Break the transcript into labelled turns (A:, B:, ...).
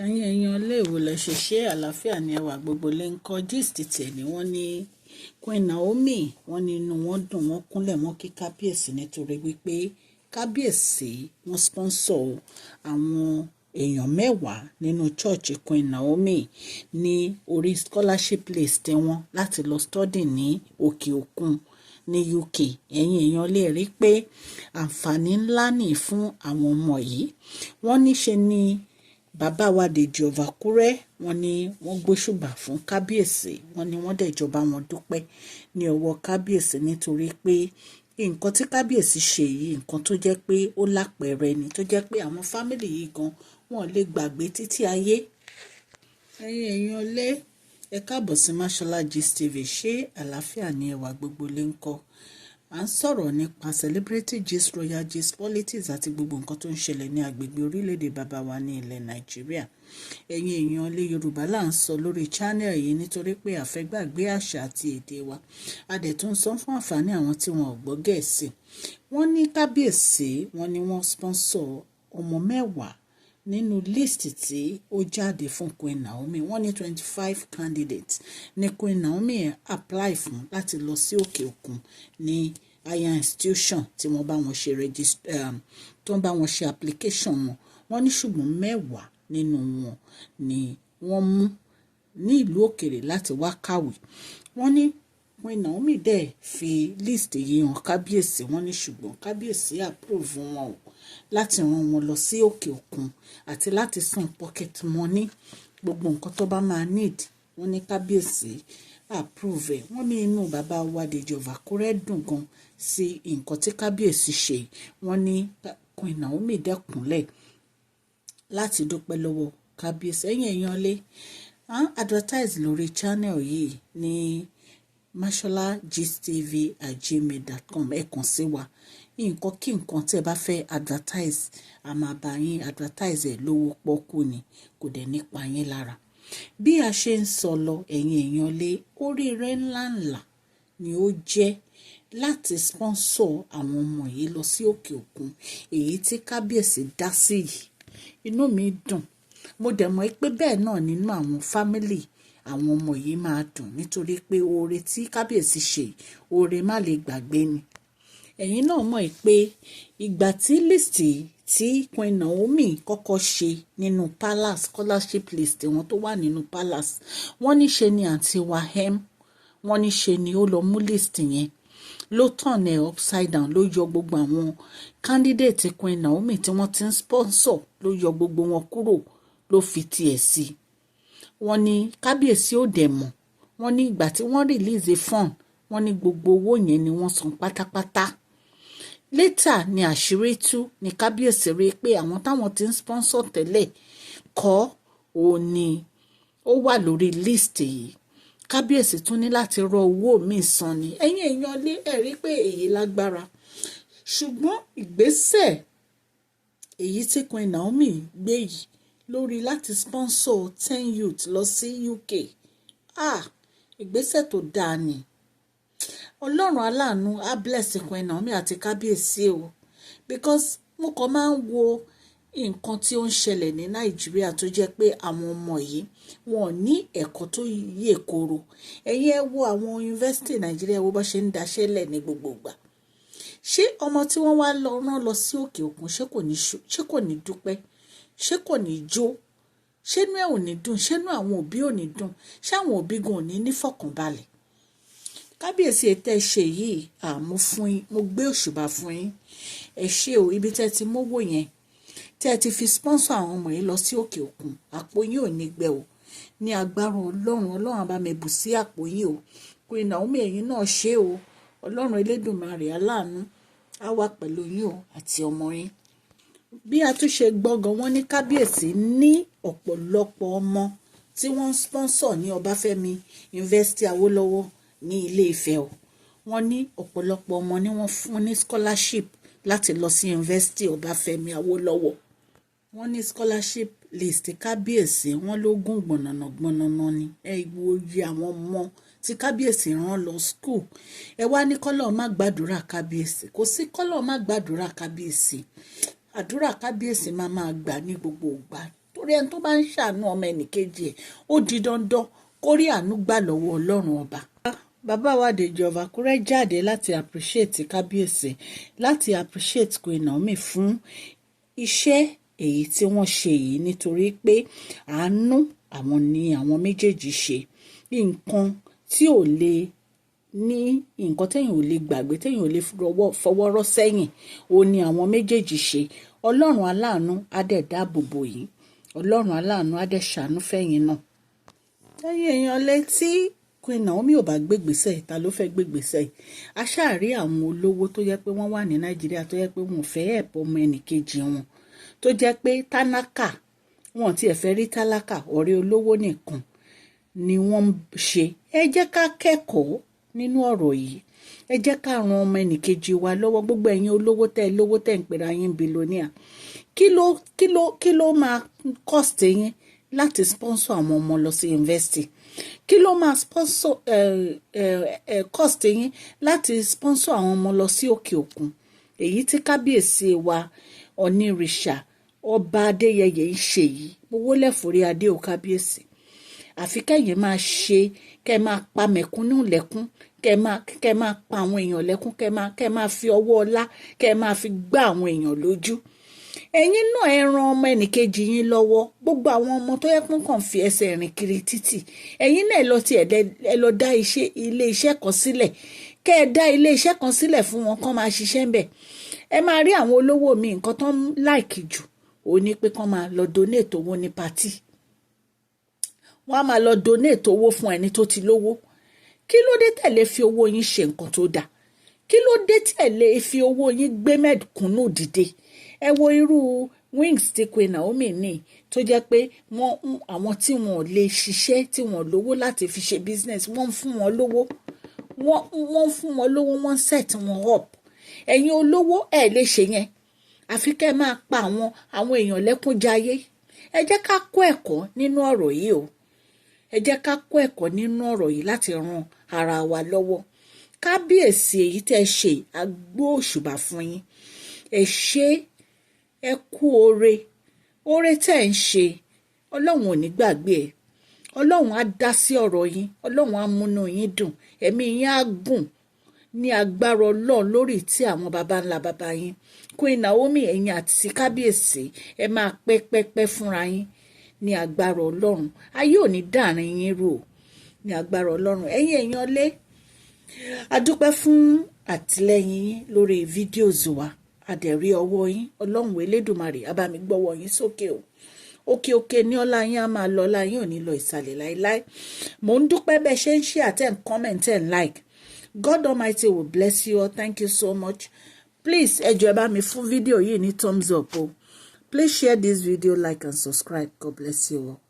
A: ẹ̀yin èèyàn léèwò lẹ ṣe ṣe àlàáfíà ní ẹwà gbogbo lè ń kọ gist tẹ̀ ni wọ́n ní Queen Naomi wọ́n ní inú wọn dùn wọ́n kúnlẹ̀ wọ́n kí kábíyèsí nítorí wípé kábíyèsí wọ́n sponsor àwọn èèyàn mẹ́wàá nínú church Queen Naomi ní orí scholarship list wọn láti lọ study ní òkè òkun ní UK. ẹ̀yin èèyàn lè rí pé àǹfààní ńlá nì fún àwọn ọmọ yìí. wọ́n níṣe ni bàbá wa Deji of Akure wọ́n ní wọ́n gbóṣùbà fún kábíyèsí wọ́n ní wọ́n dẹ̀ jọba wọn dúpẹ́ ní ọwọ́ kábíyèsí nítorí pé nǹkan tí kábíyèsí ṣe yìí nǹkan tó jẹ́ pé ó lápẹẹrẹ ni tó jẹ́ pé àwọn fámìlì yìí gan wọn lè gbàgbé títí ayé. ẹ̀yin èèyàn lé ẹ káàbọ̀ sí Mashola Gist TV. ṣé àlàáfíà ni ẹwà gbogbo lè ń kọ́? à ń sọ̀rọ̀ nípa celebrity gist, royal gist, politics àti gbogbo nǹkan tó ń ṣẹlẹ̀ ní agbègbè orílẹ̀-èdè bàbá wa ní ilẹ̀ Nàìjíríà. ẹ̀yin èèyàn ilẹ̀ Yorùbá là ń sọ lórí channel yìí nítorí pé a fẹ́ gbàgbé àṣà àti èdè wa. a dẹ̀ tún sọ fún àǹfààní àwọn tí wọn ò gbọ́ Gẹ̀ẹ́sì. wọ́n ní kábíyèsí wọ́n ní wọ́n sponsor ọmọ mẹ́wàá nínú list tí ó jáde fún Queen Naomi. wọ́n ní 25 candidates ní Queen Naomi apply fún láti lọ sí òkè òkun ní higher institution tí wọ́n bá wọn ṣe tó ń bá wọn ṣe application wọn. wọ́n ní ṣùgbọ́n mẹ́wàá nínú wọn ni wọ́n mú ní ìlú òkèrè láti wá kàwé. wọ́n ní Queen Naomi dẹ̀ fi list yìí hàn kábíyèsí. wọ́n ní ṣùgbọ́n kábíyèsí approve wọn o láti rán wọn lọ sí òkè òkun àti láti san pocket money gbogbo nǹkan tó bá máa need. wọ́n ní kábíyèsí approve ẹ̀. wọ́n ní inú bàbá wa Deji of Akure dùn gan sí nǹkan tí kábíyèsí ṣe. wọ́n ní Queen Naomi dẹ́kunlẹ̀ láti dúpẹ́ lọ́wọ́ kábíyèsí. ẹ̀yin èèyàn lé advertise lórí channel yìí ní masholagistv@gmail.com. ẹ kàn sí wa nǹkan kí nǹkan tí ẹ bá fẹ́ advertise a máa bá yín advertise ẹ̀ lówó pọ́kú ni kò dẹ̀ nípa yín lára. bí a ṣe ń sọ lọ ẹ̀yin èèyàn lé oríire ńláńlá ni ó jẹ́ láti sponsor àwọn ọmọ yìí lọ sí òkè òkun èyí tí kábíyèsí dá sí yìí. inú mi dùn mo dẹ̀ mọ̀ pé bẹ́ẹ̀ náà nínú àwọn fámìlì àwọn ọmọ yìí máa dùn nítorí pé oore tí kábíyèsí ṣe oore má lè gbàgbé ni. ẹ̀yin náà mọ̀ pé ìgbà tí list tí Queen Naomi kọ́kọ́ ṣe nínú palace scholarship list wọn tó wà nínú palace wọ́n ní ṣe ni àǹtí Wahem wọ́n ní ṣe ni ó lọ mú list yẹn ló turn ẹ̀ upside down ló yọ gbogbo àwọn candidate Queen Naomi tí wọ́n ti ń sponsor ló yọ gbogbo wọn kúrò ló fi tiẹ̀ sí i. wọ́n ní kábíyèsí ò dẹ̀ mọ̀. wọ́n ní ìgbà tí wọ́n release a fund wọ́n ní gbogbo owó yẹn ni wọ́n san pátápátá. later ni àṣírí tú ni kábíyèsí rí pé àwọn táwọn ti ń sponsor tẹ́lẹ̀ kọ́ òun ni ó wà lórí list yìí. kábíyèsí tún ní láti rọ owó míì san ni. ẹ̀yin èèyàn lé ẹ̀rí pé èyí lágbára ṣùgbọ́n ìgbésẹ̀ èyí tí Queen Naomi gbé yìí lórí láti sponsor 10 youth lọ sí UK ìgbésẹ̀ tó dáa ni. ọlọ́run aláàánú á bless Queen Naomi àti kábíyèsí o because mo kàn máa ń wo nǹkan tí ó ń ṣẹlẹ̀ ní Nàìjíríà tó jẹ́ pé àwọn ọmọ yìí wọn ò ní ẹ̀kọ́ tó yè koro. ẹ̀yin ẹ wo àwọn yunifásitì Nàìjíríà wo bá ṣe ń daṣẹ́lẹ̀ ní gbogbo ìgbà. ṣé ọmọ tí wọ́n wá lọ rán lọ sí òkè òkun ṣé kò ní dúpẹ́ ṣé kò ní jó ṣénú ẹ̀ ò ní dùn ṣénú àwọn òbí ò ní dùn ṣé àwọn òbí gan ò ní nífọ̀kànbalẹ̀. kábíyèsí ètò ẹ ṣe yìí mo fún yín mo gbé òṣùbà fún yín ẹ ṣé o. ibi tẹ́ ti mówó yẹn tẹ́ ti fi sponsor àwọn ọmọ yìí lọ sí òkè òkun àpò yín ò ní gbẹ o ní agbára ọlọ́run á bá mi bù sí àpò yín o. Queen Naomi ẹ̀yin náà ṣé o. ọlọ́run elédùnmarè aláàánú á wà pẹ̀lú yín o àti ọmọ yín. bí a tún ṣe gbọ́ngàn wọ́n ní kábíyèsí ní ọ̀pọ̀lọpọ̀ ọmọ tí wọ́n ń sponsor ní Ọbáfẹ́mi University Awólọ́wọ̀ ní Ilé Ifẹ̀ o. wọ́n ní ọ̀pọ̀lọpọ̀ ọmọ ni wọ́n fún ní scholarship láti lọ sí University Ọbáfẹ́mi Awólọ́wọ̀. wọ́n ní scholarship list kábíyèsí wọ́n ló gùn gbọ̀nànà ni. wo iye àwọn ọmọ tí kábíyèsí rán lọ school. ẹ wá ní kọ́lọ́ má gbàdúrà kábíyèsí kò sí kọ́lọ́ má gbàdúrà kábíyèsí. àdúrà kábíyèsí máa gbà ní gbogbo ìgbà tó torí ẹni tó bá ń ṣàánú ọmọ ẹnìkejì ẹ̀ ó di dandan kó rí àánú gbà lọ́wọ́ Ọlọ́run ọba. Bàbá wa Deji of Akure jáde láti appreciate Kabiyesi, láti appreciate Queen Naomi fún iṣẹ́ èyí tí wọ́n ṣe yìí, nítorí pé àánú àwọn ni àwọn méjèèjì ṣe. Nǹkan tí ò lè ní nǹkan téèyàn ò lè gbàgbé, téèyàn ò lè fọwọ́ rọ́ sẹ́yìn, ó ní àwọn méjèèjì ṣe. Ọlọ́run aláàánú á dẹ̀ dáàbò bò yín, Ọlọ́run aláàánú á dẹ̀ ṣàánú fẹ́yìn náà. ẹ̀yin èèyàn létí Queen Naomi ò bá gbégbèsè, ta ló fẹ́ gbégbèsè? A ṣáà rí àwọn olówó tó yẹ pé wọ́n wà ní Nàìjíríà tó yẹ pé wọn ò fẹ́ ẹ̀pọ̀ ọmọ ẹnìkejì wọn, tó jẹ́ pé tálákà wọn tiẹ̀ fẹ́ rí tálákà, ọ̀rẹ́ olówó nìkan ni wọ́n ń ṣe. Ẹ jẹ́ ká kẹ́kọ̀ọ́ nínú ọ̀rọ̀ yìí, ẹ jẹ́ ká ran ọmọ ẹnìkejì wa lọ́wọ́. Gbogbo ẹ̀yin olówó tẹ́ ń pera yín billionaire, kí ló máa cost yín láti sponsor àwọn ọmọ lọ sí university? Kí ló máa sponsor cost yín láti sponsor àwọn ọmọ lọ sí òkè òkun? Èyí tí Kábíyèsí wa onírìṣà ọba Adéyẹyè ń ṣe yìí, owó lẹ́fọ̀rí adé ò Kábíyèsí. Àfi kẹ́yìn máa ṣe, kẹ́ máa pa mẹ̀kúnnù lẹ́kún, kẹ́ máa pa àwọn èèyàn lẹ́kún, kẹ́ máa fi ọwọ́ ọlá, kẹ́ máa fi gbá àwọn èèyàn lójú. Ẹ̀yin náà ẹ ran ọmọ ẹnìkejì yín lọ́wọ́. Gbogbo àwọn ọmọ tó yẹ kó kàn fi ẹsẹ̀ rìn kiri títì, ẹ̀yin náà ẹ lọ dá ilé iṣẹ́ kan sílẹ̀, kẹ́ ẹ dá ilé iṣẹ́ kan sílẹ̀ fún wọn kán máa ṣiṣẹ́ ń bẹ̀. Ẹ máa rí àwọn olówó mi, nǹkan tó ń láìkì jù ó ní pé kán máa lọ donate owó ní pátì. Wọ́n á máa lọ donate owó fún ẹni tó ti lówó. Kí ló dé tẹ̀lé fi owó yín ṣe nǹkan tó dáa? Kí ló dé tẹ̀lé fi owó yín gbé mẹ̀kúnnù dìde? Ẹ wo irú wings tí Queen Naomi ní, tó jẹ́ pé àwọn tí wọn ò lè ṣiṣẹ́, tí wọn ò lówó láti fi ṣe business, wọ́n ń fún wọn lówó, wọ́n fún wọn lówó, wọ́n set wọn up. Ẹ̀yin olówó ẹ̀ lè ṣe yẹn, àfi kẹ́ máa pa àwọn èèyàn lẹ́kún jayé. Ẹ jẹ́ ká kọ́ ẹ̀kọ́ nínú ọ̀rọ̀ yìí o. Ẹ jẹ́ ká kọ́ ẹ̀kọ́ nínú ọ̀rọ̀ yìí láti ran ara wa lọ́wọ́. Kábíyèsí èyí tẹ́ ṣe, a gbé òṣùbà fún yín. Ẹ ṣé, ẹ kú oore tẹ́ ń ṣe. Ọlọ́run ò ní gbàgbé ẹ̀. Ọlọ́run á dá sí ọ̀rọ̀ yín, Ọlọ́run á múnú yín dùn, ẹ̀mí yín á gùn ní agbára Ọlọ́run lórí tí àwọn baba ńlá baba yín. Queen Naomi, ẹ̀yin àti Kábíyèsí, ẹ máa pẹ́ fúnra yín ní agbára Ọlọ́run. Ayé ò ní dàrin yín rú ní agbára Ọlọ́run. Ẹ̀yin èèyàn lé, a dúpẹ́ fún àtìlẹ́yìn yín lórí fídíòs wa. Adẹ̀rí ọwọ́ yín, Ọlọ́run Elédùmarè á bá mi gbọ́wọ́ yín sókè o. Òkè ní ọlá yín á máa lọ, ọlá yín ò ní lọ ìsàlẹ̀ láéláé. Mò ń dúpẹ́ bẹ́ẹ̀ ṣe ń share, tẹ́ ń comment, tẹ́ ń like. God Almighty will bless you all. Thank you so much. Please, ẹ jọ̀ọ́ ẹ bá mi fún fídíò yìí ní thumbs up o. Please share this video, like and subscribe. God bless you all.